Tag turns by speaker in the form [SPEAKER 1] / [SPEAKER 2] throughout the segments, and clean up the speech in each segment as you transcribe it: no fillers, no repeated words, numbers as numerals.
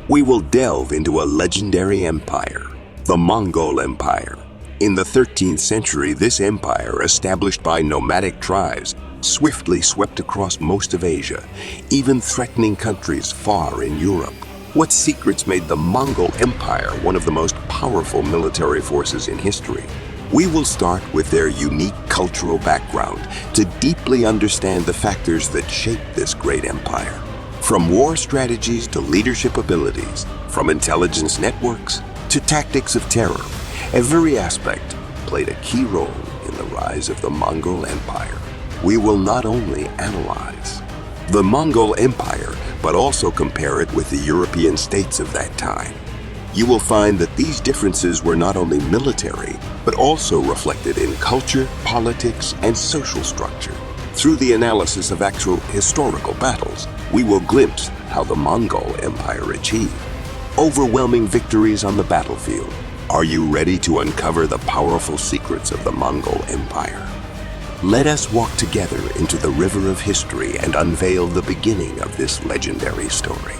[SPEAKER 1] We will delve into a legendary empire, the Mongol Empire. In the 13th century, this empire, established by nomadic tribes, swiftly swept across most of Asia, even threatening countries far in Europe. What secrets made the Mongol Empire one of the most powerful military forces in history? We will start with their unique cultural background to deeply understand the factors that shaped this great empire. From war strategies to leadership abilities, from intelligence networks to tactics of terror, every aspect played a key role in the rise of the Mongol Empire. We will not only analyze the Mongol Empire, but also compare it with the European states of that time. You will find that these differences were not only military, but also reflected in culture, politics, and social structure. Through the analysis of actual historical battles, we will glimpse how the Mongol Empire achieved overwhelming victories on the battlefield. Are you ready to uncover the powerful secrets of the Mongol Empire? Let us walk together into the river of history and unveil the beginning of this legendary story.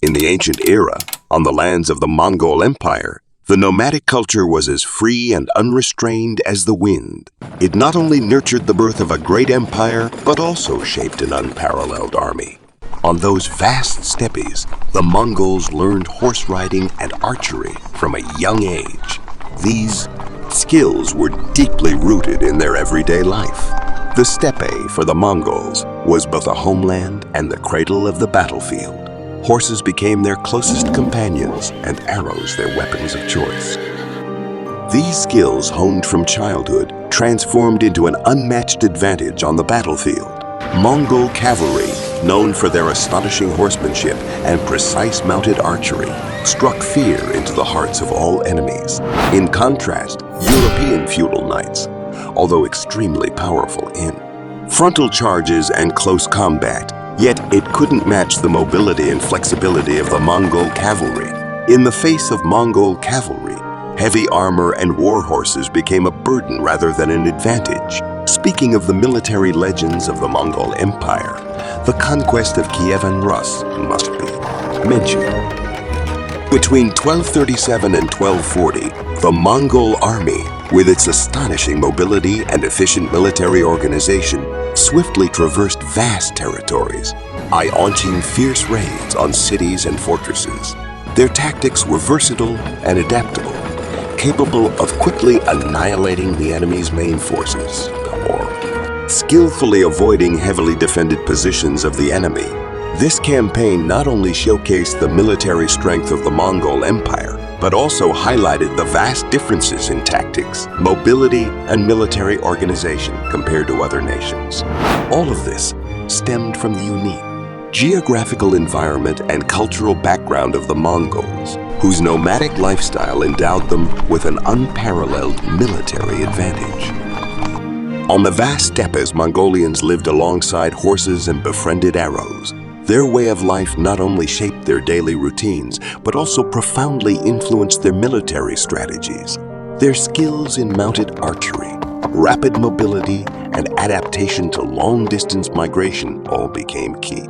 [SPEAKER 1] In the ancient era, on the lands of the Mongol Empire, the nomadic culture was as free and unrestrained as the wind. It not only nurtured the birth of a great empire, but also shaped an unparalleled army. On those vast steppes, the Mongols learned horse riding and archery from a young age. These skills were deeply rooted in their everyday life. The steppe for the Mongols was both a homeland and the cradle of the battlefield. Horses became their closest companions and arrows their weapons of choice. These skills, honed from childhood, transformed into an unmatched advantage on the battlefield. Mongol cavalry, known for their astonishing horsemanship and precise mounted archery, struck fear into the hearts of all enemies. In contrast, European feudal knights, although extremely powerful in frontal charges and close combat, yet it couldn't match the mobility and flexibility of the Mongol cavalry. In the face of Mongol cavalry, heavy armor and war horses became a burden rather than an advantage. Speaking of the military legends of the Mongol Empire, the conquest of Kievan Rus must be mentioned. Between 1237 and 1240, the Mongol army, with its astonishing mobility and efficient military organization, swiftly traversed vast territories, launching fierce raids on cities and fortresses. Their tactics were versatile and adaptable, capable of quickly annihilating the enemy's main forces, or skillfully avoiding heavily defended positions of the enemy. This campaign not only showcased the military strength of the Mongol Empire, but also highlighted the vast differences in tactics, mobility, and military organization compared to other nations. All of this stemmed from the unique geographical environment and cultural background of the Mongols, whose nomadic lifestyle endowed them with an unparalleled military advantage. On the vast steppes, Mongolians lived alongside horses and befriended arrows. Their way of life not only shaped their daily routines, but also profoundly influenced their military strategies. Their skills in mounted archery, rapid mobility, and adaptation to long-distance migration all became key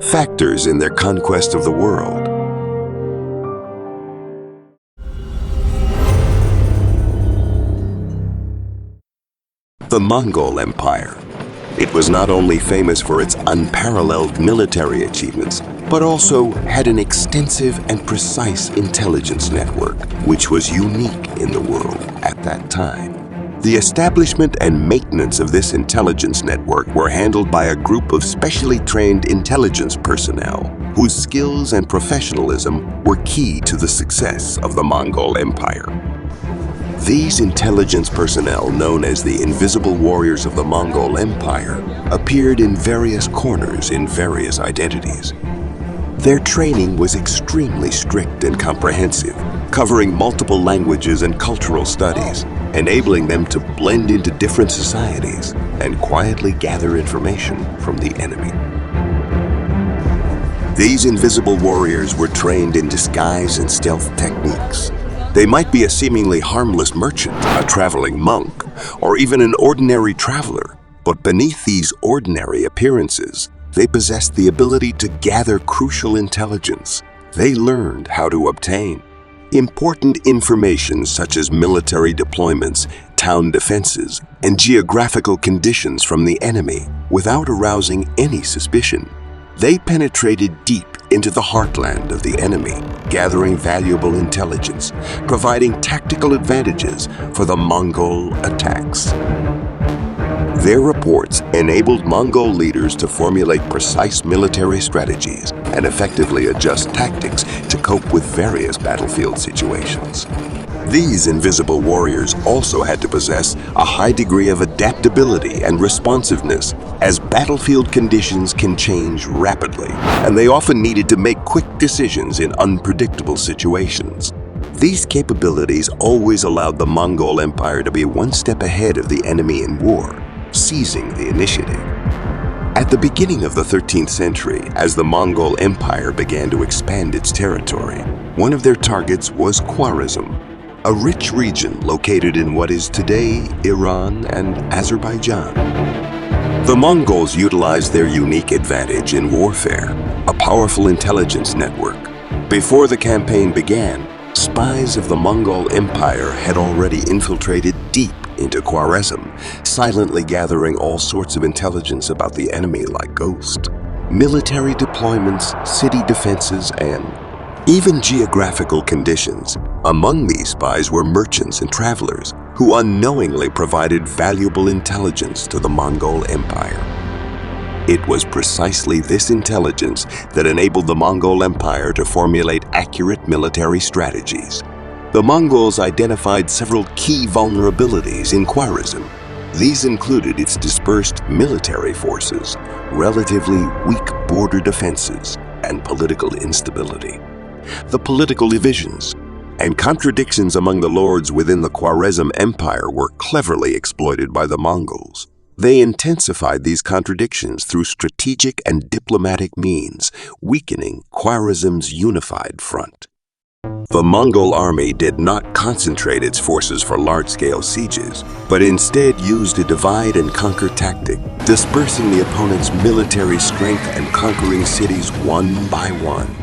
[SPEAKER 1] factors in their conquest of the world. The Mongol Empire. It was not only famous for its unparalleled military achievements, but also had an extensive and precise intelligence network, which was unique in the world at that time. The establishment and maintenance of this intelligence network were handled by a group of specially trained intelligence personnel, whose skills and professionalism were key to the success of the Mongol Empire. These intelligence personnel, known as the Invisible Warriors of the Mongol Empire, appeared in various corners in various identities. Their training was extremely strict and comprehensive, covering multiple languages and cultural studies, enabling them to blend into different societies and quietly gather information from the enemy. These invisible warriors were trained in disguise and stealth techniques. They might be a seemingly harmless merchant, a traveling monk, or even an ordinary traveler, But beneath these ordinary appearances, they possessed the ability to gather crucial intelligence. They learned how to obtain important information such as military deployments, town defenses, and geographical conditions from the enemy without arousing any suspicion. They penetrated deep into the heartland of the enemy, gathering valuable intelligence, providing tactical advantages for the Mongol attacks. Their reports enabled Mongol leaders to formulate precise military strategies and effectively adjust tactics to cope with various battlefield situations. These invisible warriors also had to possess a high degree of adaptability and responsiveness, as battlefield conditions can change rapidly, and they often needed to make quick decisions in unpredictable situations. These capabilities always allowed the Mongol Empire to be one step ahead of the enemy in war, seizing the initiative. At the beginning of the 13th century, as the Mongol Empire began to expand its territory, one of their targets was Khwarezm, a rich region located in what is today Iran and Azerbaijan. The Mongols utilized their unique advantage in warfare, a powerful intelligence network. Before the campaign began, spies of the Mongol Empire had already infiltrated deep into Khwarezm, silently gathering all sorts of intelligence about the enemy like ghosts. Military deployments, city defenses, and even geographical conditions. Among these spies were merchants and travelers who unknowingly provided valuable intelligence to the Mongol Empire. It was precisely this intelligence that enabled the Mongol Empire to formulate accurate military strategies. The Mongols identified several key vulnerabilities in Khwarezm. These included its dispersed military forces, relatively weak border defenses, and political instability. The political divisions and contradictions among the lords within the Khwarezm Empire were cleverly exploited by the Mongols. They intensified these contradictions through strategic and diplomatic means, weakening Khwarezm's unified front. The Mongol army did not concentrate its forces for large-scale sieges, but instead used a divide-and-conquer tactic, dispersing the opponent's military strength and conquering cities one by one.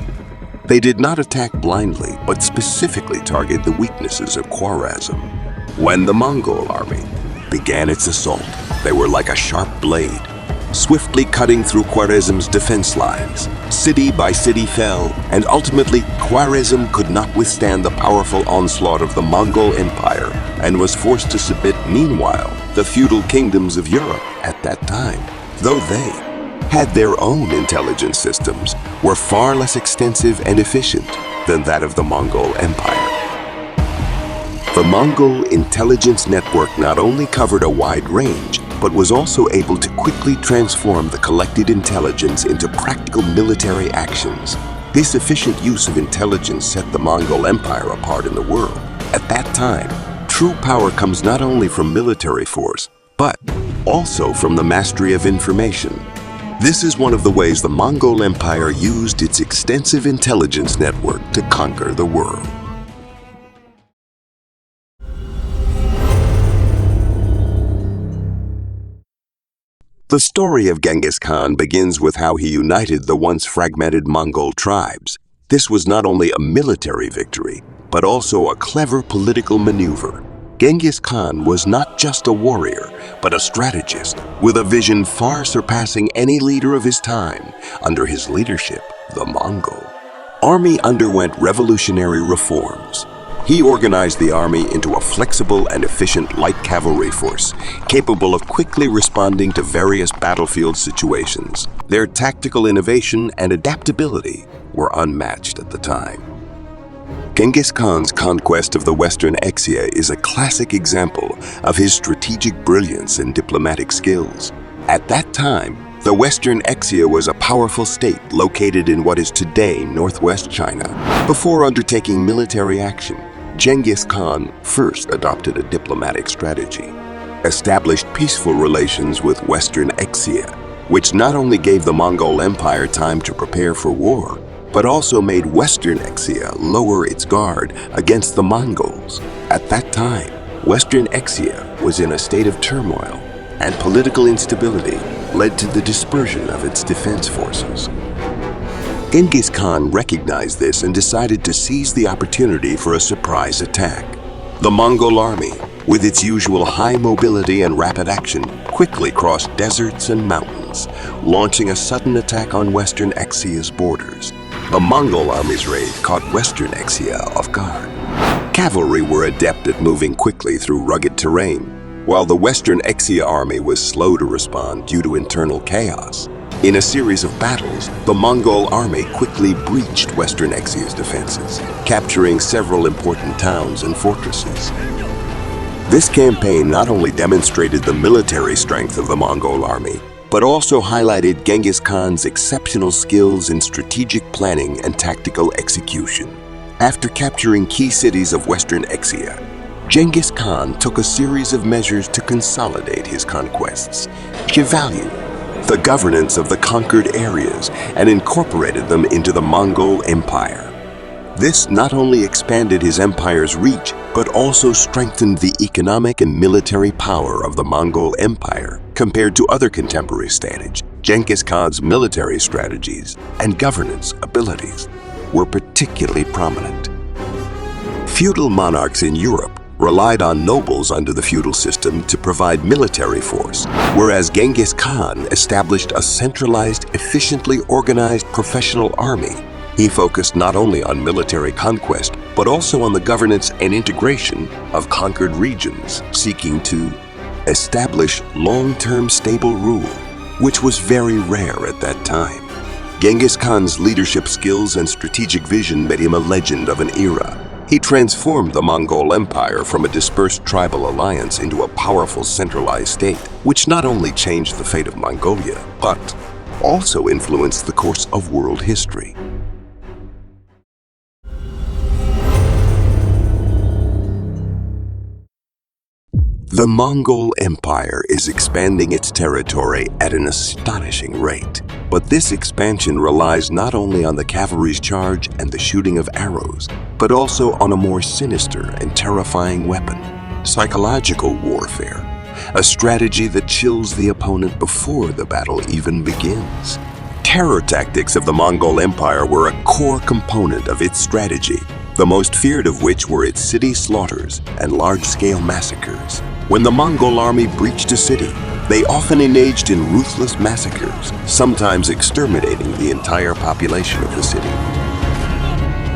[SPEAKER 1] They did not attack blindly, but specifically targeted the weaknesses of Khwarezm. When the Mongol army began its assault, they were like a sharp blade, swiftly cutting through Khwarezm's defense lines. City by city fell, and ultimately Khwarezm could not withstand the powerful onslaught of the Mongol Empire and was forced to submit. Meanwhile, the feudal kingdoms of Europe at that time, though they had their own intelligence systems, were far less extensive and efficient than that of the Mongol Empire. The Mongol intelligence network not only covered a wide range, but was also able to quickly transform the collected intelligence into practical military actions. This efficient use of intelligence set the Mongol Empire apart in the world. At that time, true power comes not only from military force, but also from the mastery of information. This is one of the ways the Mongol Empire used its extensive intelligence network to conquer the world. The story of Genghis Khan begins with how he united the once fragmented Mongol tribes. This was not only a military victory, but also a clever political maneuver. Genghis Khan was not just a warrior, but a strategist with a vision far surpassing any leader of his time. Under his leadership, the Mongol army underwent revolutionary reforms. He organized the army into a flexible and efficient light cavalry force, capable of quickly responding to various battlefield situations. Their tactical innovation and adaptability were unmatched at the time. Genghis Khan's conquest of the Western Exia is a classic example of his strategic brilliance and diplomatic skills. At that time, the Western Exia was a powerful state located in what is today northwest China. Before undertaking military action, Genghis Khan first adopted a diplomatic strategy, established peaceful relations with Western Exia, which not only gave the Mongol Empire time to prepare for war, but also made Western Exia lower its guard against the Mongols. At that time, Western Exia was in a state of turmoil, and political instability led to the dispersion of its defense forces. Genghis Khan recognized this and decided to seize the opportunity for a surprise attack. The Mongol army, with its usual high mobility and rapid action, quickly crossed deserts and mountains, launching a sudden attack on Western Xia's borders. The Mongol army's raid caught Western Xia off guard. Cavalry were adept at moving quickly through rugged terrain, while the Western Xia army was slow to respond due to internal chaos. In a series of battles, the Mongol army quickly breached Western Xia's defenses, capturing several important towns and fortresses. This campaign not only demonstrated the military strength of the Mongol army, but also highlighted Genghis Khan's exceptional skills in strategic planning and tactical execution. After capturing key cities of Western Xia, Genghis Khan took a series of measures to consolidate his conquests. He valued the governance of the conquered areas and incorporated them into the Mongol Empire. This not only expanded his empire's reach, but also strengthened the economic and military power of the Mongol Empire compared to other contemporary states. Genghis Khan's military strategies and governance abilities were particularly prominent. Feudal monarchs in Europe relied on nobles under the feudal system to provide military force, whereas Genghis Khan established a centralized, efficiently organized professional army. He focused not only on military conquest, but also on the governance and integration of conquered regions, seeking to establish long-term stable rule, which was very rare at that time. Genghis Khan's leadership skills and strategic vision made him a legend of an era. He transformed the Mongol Empire from a dispersed tribal alliance into a powerful centralized state, which not only changed the fate of Mongolia, but also influenced the course of world history. The Mongol Empire is expanding its territory at an astonishing rate. But this expansion relies not only on the cavalry's charge and the shooting of arrows, but also on a more sinister and terrifying weapon, psychological warfare, a strategy that chills the opponent before the battle even begins. Terror tactics of the Mongol Empire were a core component of its strategy, the most feared of which were its city slaughters and large-scale massacres. When the Mongol army breached a city, they often engaged in ruthless massacres, sometimes exterminating the entire population of the city.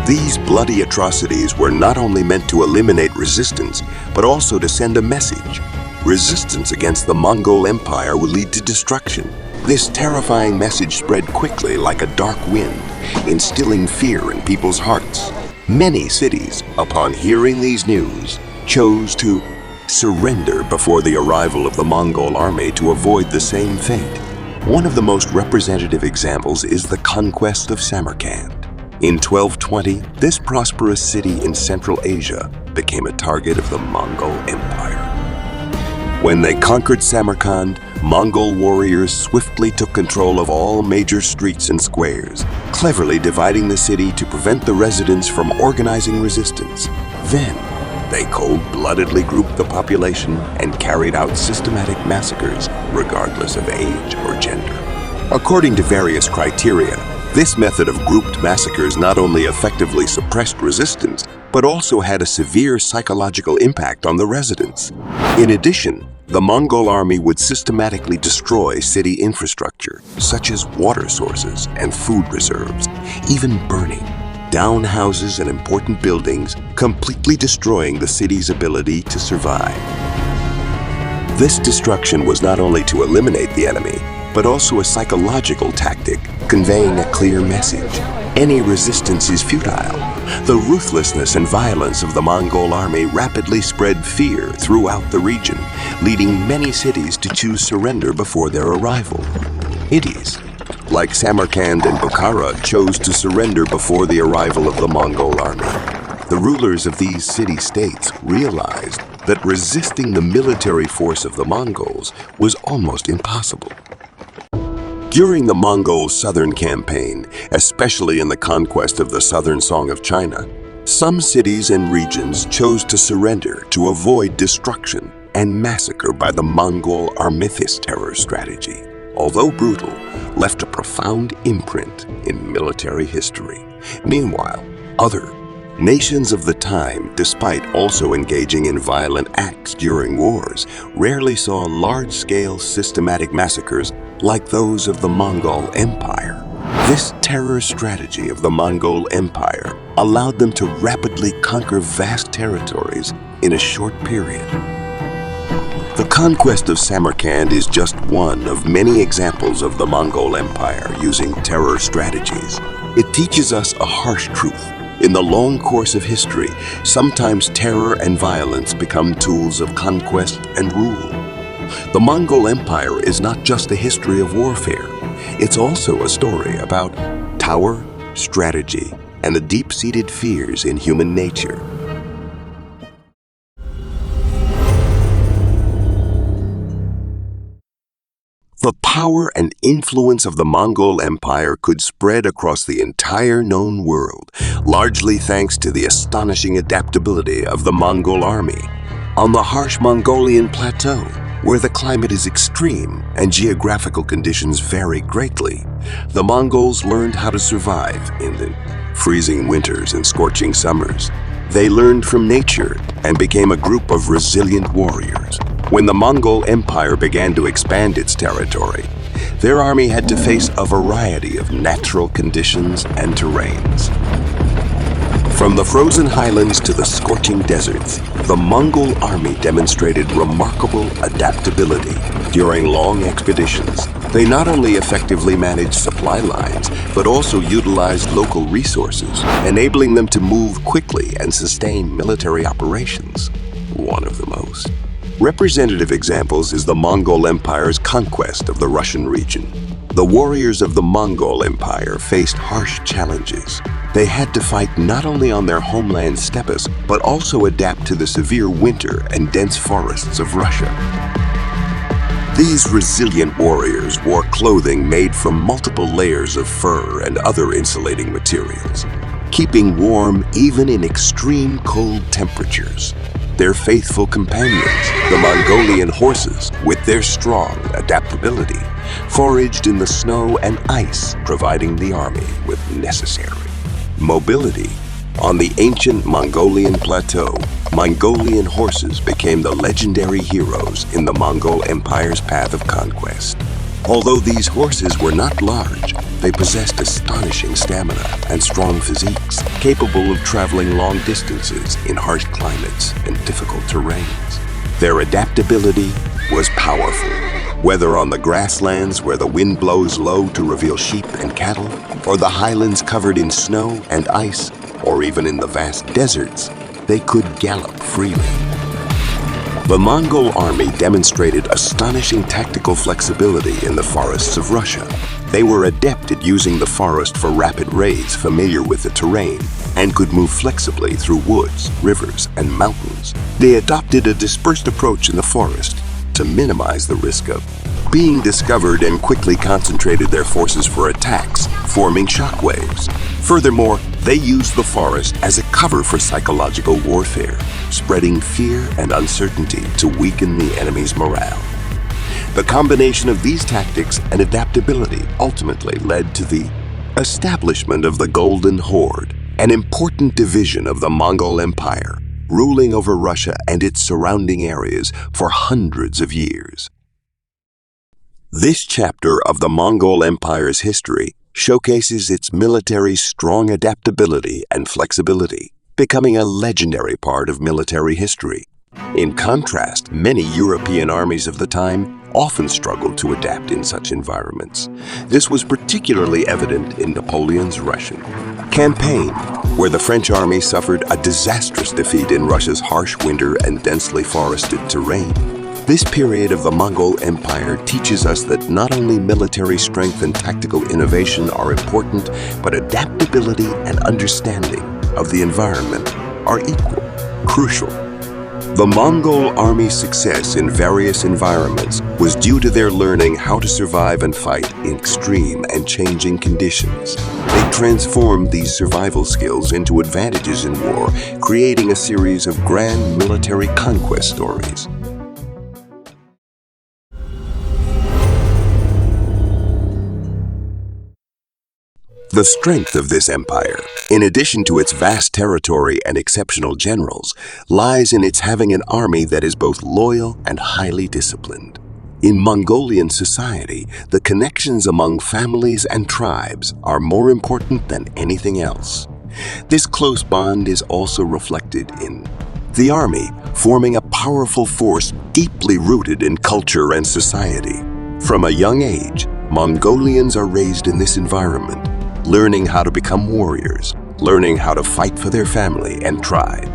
[SPEAKER 1] These bloody atrocities were not only meant to eliminate resistance, but also to send a message. Resistance against the Mongol Empire would lead to destruction. This terrifying message spread quickly like a dark wind, instilling fear in people's hearts. Many cities, upon hearing these news, chose to surrender before the arrival of the Mongol army to avoid the same fate. One of the most representative examples is the conquest of Samarkand. In 1220, this prosperous city in Central Asia became a target of the Mongol Empire. When they conquered Samarkand, Mongol warriors swiftly took control of all major streets and squares, cleverly dividing the city to prevent the residents from organizing resistance. Then, they cold-bloodedly grouped the population and carried out systematic massacres, regardless of age or gender. According to various criteria, this method of grouped massacres not only effectively suppressed resistance, but also had a severe psychological impact on the residents. In addition, the Mongol army would systematically destroy city infrastructure, such as water sources and food reserves, even burning down houses and important buildings, completely destroying the city's ability to survive. This destruction was not only to eliminate the enemy, but also a psychological tactic, conveying a clear message. Any resistance is futile. The ruthlessness and violence of the Mongol army rapidly spread fear throughout the region, leading many cities to choose surrender before their arrival. Cities like Samarkand and Bukhara chose to surrender before the arrival of the Mongol army. The rulers of these city-states realized that resisting the military force of the Mongols was almost impossible. During the Mongol southern campaign, especially in the conquest of the southern Song of China, some cities and regions chose to surrender to avoid destruction and massacre by the Mongol Armithis terror strategy, although brutal, left a profound imprint in military history. Meanwhile, other nations of the time, despite also engaging in violent acts during wars, rarely saw large-scale systematic massacres like those of the Mongol Empire. This terror strategy of the Mongol Empire allowed them to rapidly conquer vast territories in a short period. The conquest of Samarkand is just one of many examples of the Mongol Empire using terror strategies. It teaches us a harsh truth. In the long course of history, sometimes terror and violence become tools of conquest and rule. The Mongol Empire is not just a history of warfare. It's also a story about power, strategy, and the deep-seated fears in human nature. The power and influence of the Mongol Empire could spread across the entire known world, largely thanks to the astonishing adaptability of the Mongol army. On the harsh Mongolian plateau, where the climate is extreme and geographical conditions vary greatly, the Mongols learned how to survive in the freezing winters and scorching summers. They learned from nature and became a group of resilient warriors. When the Mongol Empire began to expand its territory, their army had to face a variety of natural conditions and terrains. From the frozen highlands to the scorching deserts, the Mongol army demonstrated remarkable adaptability. During long expeditions, they not only effectively managed supply lines, but also utilized local resources, enabling them to move quickly and sustain military operations. One of the most representative examples is the Mongol Empire's conquest of the Russian region. The warriors of the Mongol Empire faced harsh challenges. They had to fight not only on their homeland steppes, but also adapt to the severe winter and dense forests of Russia. These resilient warriors wore clothing made from multiple layers of fur and other insulating materials, keeping warm even in extreme cold temperatures. Their faithful companions, the Mongolian horses, with their strong adaptability, foraged in the snow and ice, providing the army with necessary mobility. On the ancient Mongolian plateau, Mongolian horses became the legendary heroes in the Mongol Empire's path of conquest. Although these horses were not large, they possessed astonishing stamina and strong physiques, capable of traveling long distances in harsh climates and difficult terrains. Their adaptability was powerful, whether on the grasslands where the wind blows low to reveal sheep and cattle, or the highlands covered in snow and ice, or even in the vast deserts, they could gallop freely. The Mongol army demonstrated astonishing tactical flexibility in the forests of Russia. They were adept at using the forest for rapid raids, familiar with the terrain, and could move flexibly through woods, rivers, and mountains. They adopted a dispersed approach in the forest to minimize the risk of being discovered and quickly concentrated their forces for attacks, forming shockwaves. Furthermore, they used the forest as a cover for psychological warfare, spreading fear and uncertainty to weaken the enemy's morale. The combination of these tactics and adaptability ultimately led to the establishment of the Golden Horde, an important division of the Mongol Empire, ruling over Russia and its surrounding areas for hundreds of years. This chapter of the Mongol Empire's history showcases its military's strong adaptability and flexibility, becoming a legendary part of military history. In contrast, many European armies of the time often struggled to adapt in such environments. This was particularly evident in Napoleon's Russian campaign, where the French army suffered a disastrous defeat in Russia's harsh winter and densely forested terrain. This period of the Mongol Empire teaches us that not only military strength and tactical innovation are important, but adaptability and understanding of the environment are crucial. The Mongol army's success in various environments was due to their learning how to survive and fight in extreme and changing conditions. They transformed these survival skills into advantages in war, creating a series of grand military conquest stories. The strength of this empire, in addition to its vast territory and exceptional generals, lies in its having an army that is both loyal and highly disciplined. In Mongolian society, the connections among families and tribes are more important than anything else. This close bond is also reflected in the army, forming a powerful force deeply rooted in culture and society. From a young age, Mongolians are raised in this environment, learning how to become warriors, learning how to fight for their family and tribe.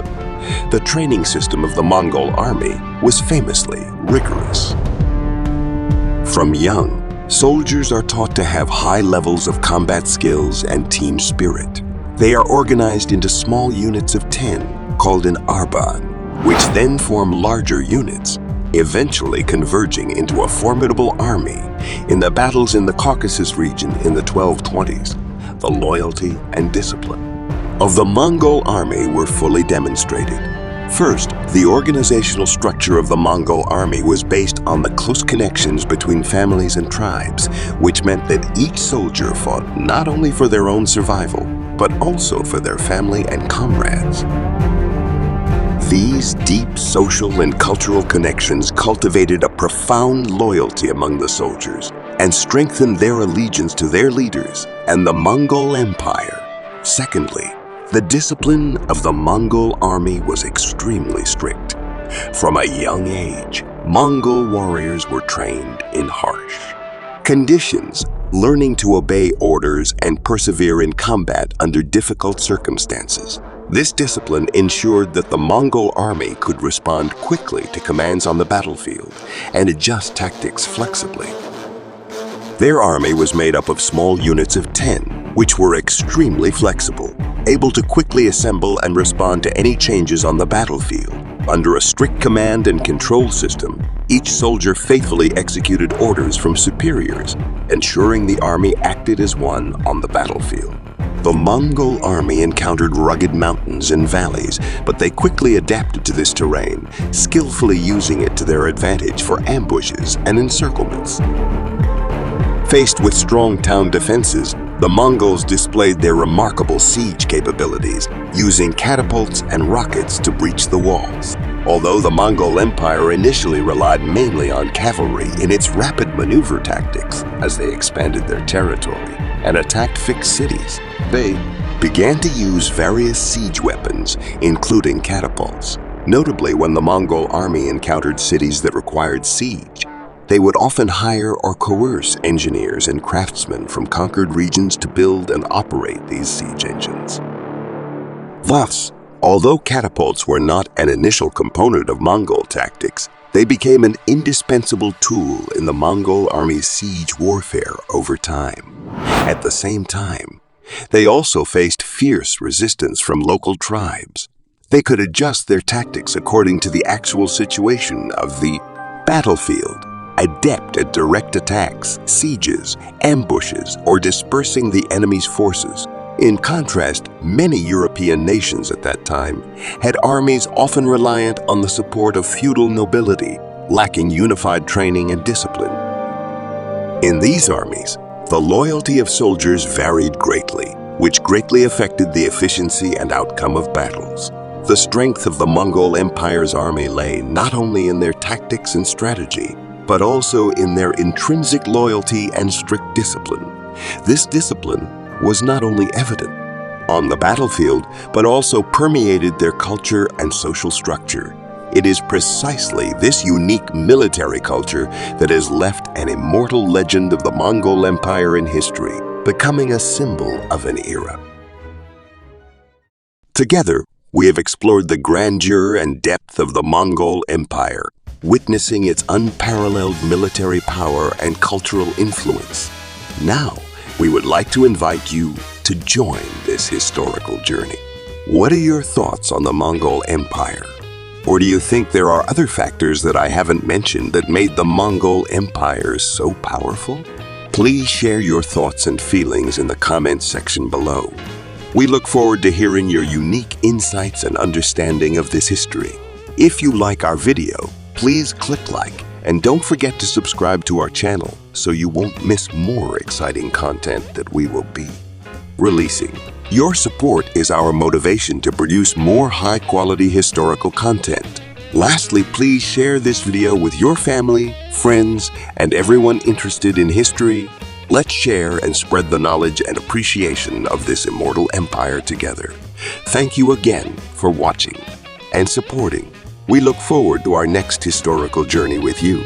[SPEAKER 1] The training system of the Mongol army was famously rigorous. From young, soldiers are taught to have high levels of combat skills and team spirit. They are organized into small units of 10, called an arban, which then form larger units, eventually converging into a formidable army. In the battles in the Caucasus region in the 1220s, the loyalty and discipline of the Mongol army were fully demonstrated. First, the organizational structure of the Mongol army was based on the close connections between families and tribes, which meant that each soldier fought not only for their own survival, but also for their family and comrades. These deep social and cultural connections cultivated a profound loyalty among the soldiers and strengthened their allegiance to their leaders and the Mongol Empire. Secondly, the discipline of the Mongol army was extremely strict. From a young age, Mongol warriors were trained in harsh conditions, learning to obey orders and persevere in combat under difficult circumstances. This discipline ensured that the Mongol army could respond quickly to commands on the battlefield and adjust tactics flexibly. Their army was made up of small units of 10, which were extremely flexible, able to quickly assemble and respond to any changes on the battlefield. Under a strict command and control system, each soldier faithfully executed orders from superiors, ensuring the army acted as one on the battlefield. The Mongol army encountered rugged mountains and valleys, but they quickly adapted to this terrain, skillfully using it to their advantage for ambushes and encirclements. Faced with strong town defenses, the Mongols displayed their remarkable siege capabilities, using catapults and rockets to breach the walls. Although the Mongol Empire initially relied mainly on cavalry in its rapid maneuver tactics as they expanded their territory and attacked fixed cities, they began to use various siege weapons, including catapults. Notably, when the Mongol army encountered cities that required siege, they would often hire or coerce engineers and craftsmen from conquered regions to build and operate these siege engines. Thus, although catapults were not an initial component of Mongol tactics, they became an indispensable tool in the Mongol army's siege warfare over time. At the same time, they also faced fierce resistance from local tribes. They could adjust their tactics according to the actual situation of the battlefield, adept at direct attacks, sieges, ambushes, or dispersing the enemy's forces. In contrast, many European nations at that time had armies often reliant on the support of feudal nobility, lacking unified training and discipline. In these armies, the loyalty of soldiers varied greatly, which greatly affected the efficiency and outcome of battles. The strength of the Mongol Empire's army lay not only in their tactics and strategy, but also in their intrinsic loyalty and strict discipline. This discipline was not only evident on the battlefield, but also permeated their culture and social structure. It is precisely this unique military culture that has left an immortal legend of the Mongol Empire in history, becoming a symbol of an era. Together, we have explored the grandeur and depth of the Mongol Empire, witnessing its unparalleled military power and cultural influence. Now, we would like to invite you to join this historical journey. What are your thoughts on the Mongol Empire? Or do you think there are other factors that I haven't mentioned that made the Mongol Empire so powerful? Please share your thoughts and feelings in the comments section below. We look forward to hearing your unique insights and understanding of this history. If you like our video, please click like and don't forget to subscribe to our channel so you won't miss more exciting content that we will be releasing. Your support is our motivation to produce more high-quality historical content. Lastly, please share this video with your family, friends, and everyone interested in history. Let's share and spread the knowledge and appreciation of this immortal empire together. Thank you again for watching and supporting. We look forward to our next historical journey with you.